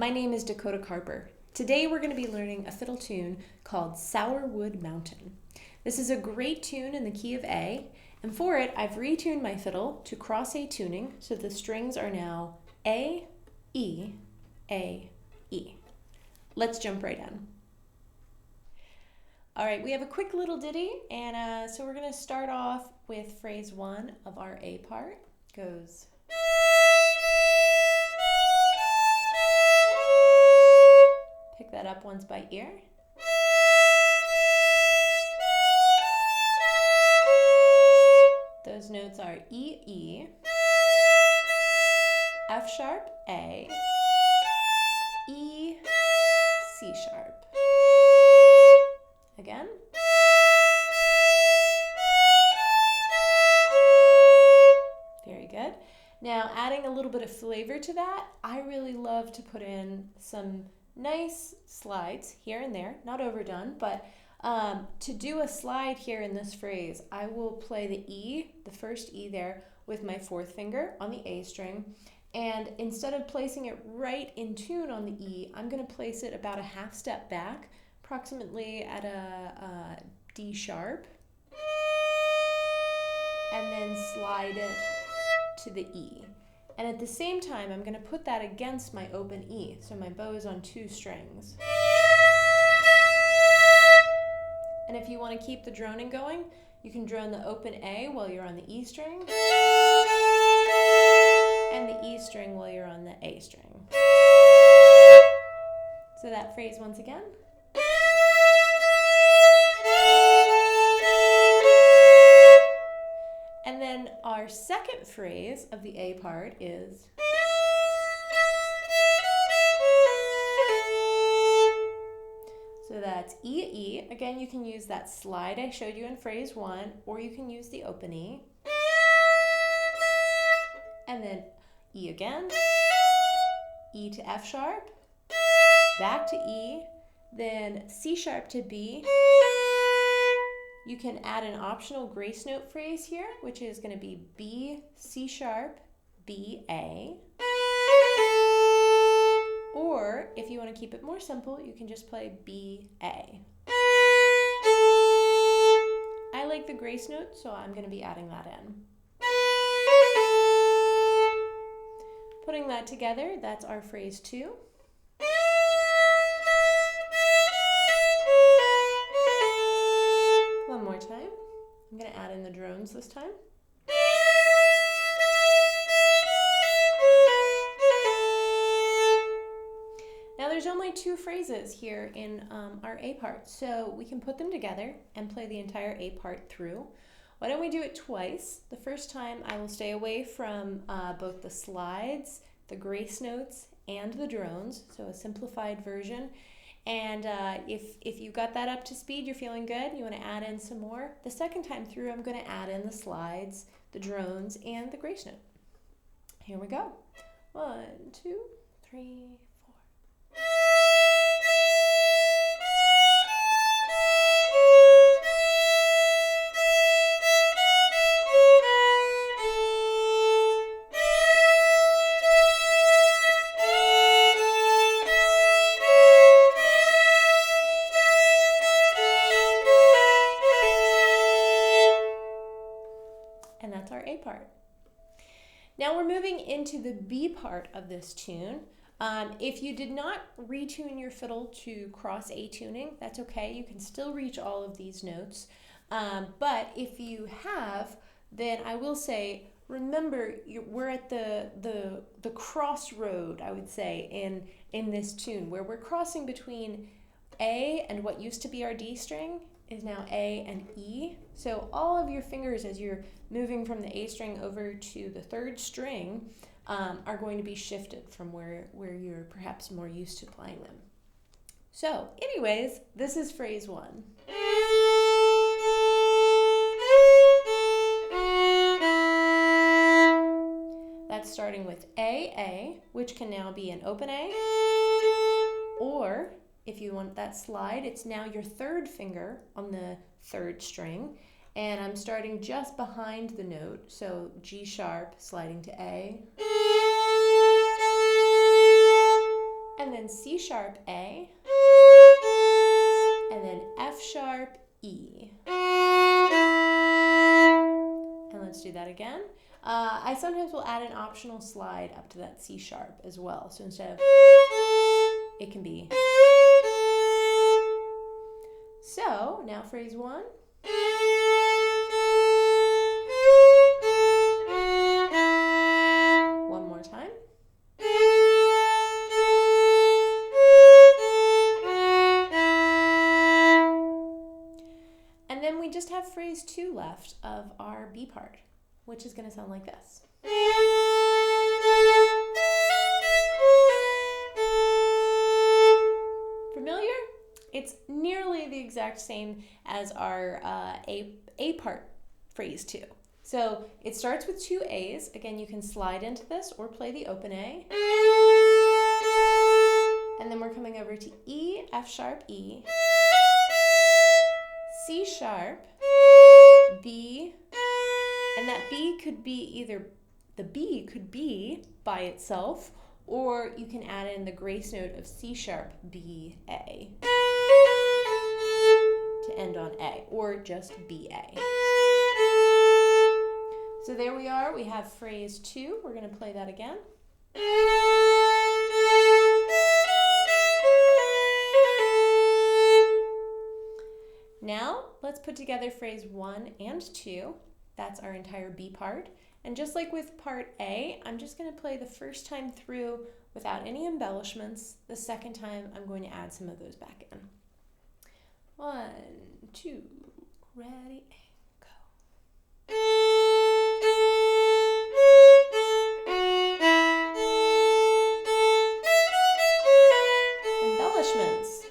My name is Dakota Karper. Today we're going to be learning a fiddle tune called Sourwood Mountain. This is a great tune in the key of A, and for it I've retuned my fiddle to cross A tuning so the strings are now A, E, A, E. Let's jump right in. Alright, we have a quick little ditty, and so we're going to start off with phrase 1 of our A part. Goes... Pick that up once by ear. Those notes are E, E, F sharp, A, E, C sharp. Again. Very good. Now, adding a little bit of flavor to that, I really love to put in some nice slides here and there, not overdone, but to do a slide here in this phrase, I will play the E, the first E there, with my fourth finger on the A string, and instead of placing it right in tune on the E, I'm going to place it about a half step back, approximately at a D sharp, and then slide it to the E. And at the same time, I'm going to put that against my open E, so my bow is on 2 strings. And if you want to keep the droning going, you can drone the open A while you're on the E string, and the E string while you're on the A string. So that phrase once again. And then our second phrase of the A part is so that's E, E. Again, you can use that slide I showed you in phrase 1, or you can use the open E. And then E again, E to F sharp, back to E, then C sharp to B. You can add an optional grace note phrase here, which is going to be B, C sharp, B, A. Or if you want to keep it more simple, you can just play B, A. I like the grace note, so I'm going to be adding that in. Putting that together, that's our phrase 2. One more time. I'm going to add in the drones this time. Now there's only 2 phrases here in our A part, so we can put them together and play the entire A part through. Why don't we do it twice? The first time I will stay away from both the slides, the grace notes, and the drones, so a simplified version. And if you got that up to speed, you're feeling good, you want to add in some more, the second time through I'm going to add in the slides, the drones, and the grace note. Here we go. 1, 2, 3, 4. And that's our A part. Now we're moving into the B part of this tune. If you did not retune your fiddle to cross A tuning, that's okay. You can still reach all of these notes. But if you have, then I will say, remember, we're at the crossroad, I would say, in this tune, where we're crossing between A and what used to be our D string is now A and E. So all of your fingers as you're moving from the A string over to the 3rd string are going to be shifted from where you're perhaps more used to playing them. So anyways, this is phrase 1. That's starting with A, which can now be an open A, or if you want that slide, it's now your 3rd finger on the 3rd string, and I'm starting just behind the note, so G sharp sliding to A, and then C sharp A, and then F sharp E. And let's do that again. I sometimes will add an optional slide up to that C sharp as well. So instead of, it can be. So now phrase 1. One more time. And then we just have phrase 2 left of our B part, which is going to sound like this. Familiar? It's nearly the exact same as our A part phrase 2. So it starts with 2 A's. Again, you can slide into this or play the open A. And then we're coming over to E, F sharp E, C sharp, B, and that B could be either, the B could be by itself, or you can add in the grace note of C sharp, B, A to end on A, or just B, A. So there we are, we have phrase 2. We're going to play that again. Now, let's put together phrase 1 and 2. That's our entire B part. And just like with part A, I'm just going to play the first time through without any embellishments. The second time, I'm going to add some of those back in. 1, 2, ready, and go. Embellishments.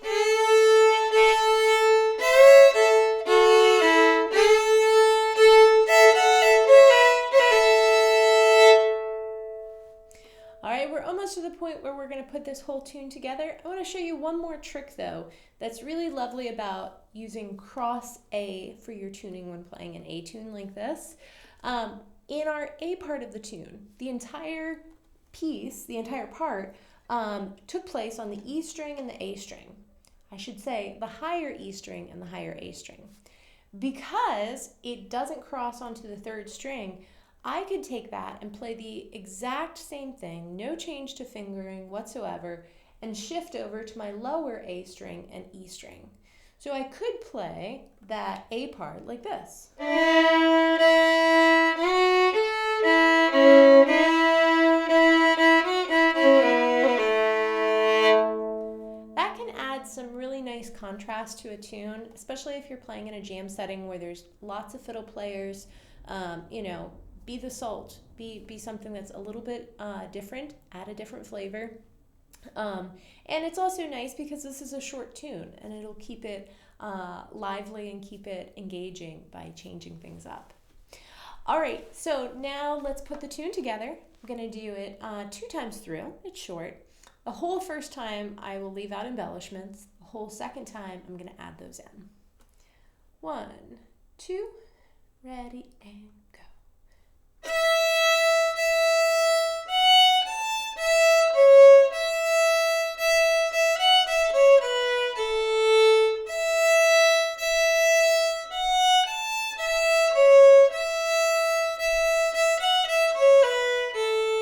To the point where we're going to put this whole tune together. I want to show you one more trick though that's really lovely about using cross A for your tuning when playing an A tune like this. In our A part of the tune, the entire piece, the entire part took place on the E string and the A string. I should say the higher E string and the higher A string. Because it doesn't cross onto the third string, I could take that and play the exact same thing, no change to fingering whatsoever, and shift over to my lower A string and E string. So I could play that A part like this. That can add some really nice contrast to a tune, especially if you're playing in a jam setting where there's lots of fiddle players, be the salt, be something that's a little bit different, add a different flavor. And it's also nice because this is a short tune and it'll keep it lively and keep it engaging by changing things up. All right, so now let's put the tune together. I'm gonna do it 2 times through, it's short. The whole first time I will leave out embellishments. The whole second time I'm gonna add those in. 1, 2, ready, and go.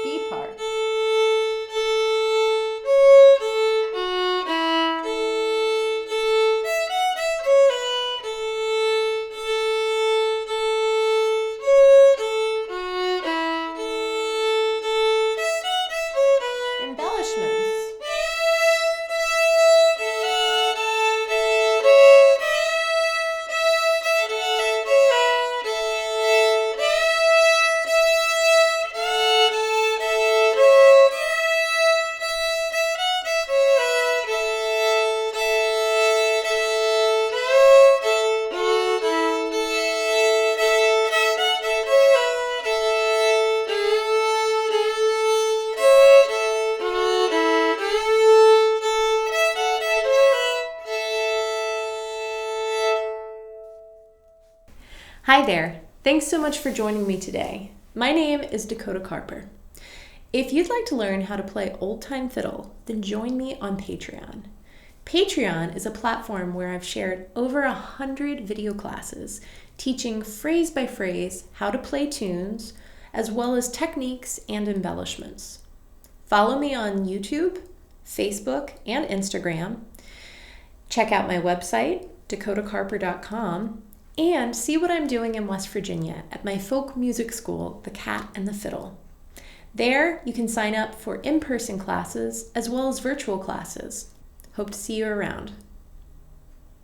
B part. Hi there. Thanks so much for joining me today. My name is Dakota Karper. If you'd like to learn how to play old-time fiddle, then join me on Patreon. Patreon is a platform where I've shared over 100 video classes teaching phrase by phrase how to play tunes, as well as techniques and embellishments. Follow me on YouTube, Facebook, and Instagram. Check out my website, dakotakarper.com, and see what I'm doing in West Virginia at my folk music school, The Cat and the Fiddle. There, you can sign up for in-person classes as well as virtual classes. Hope to see you around.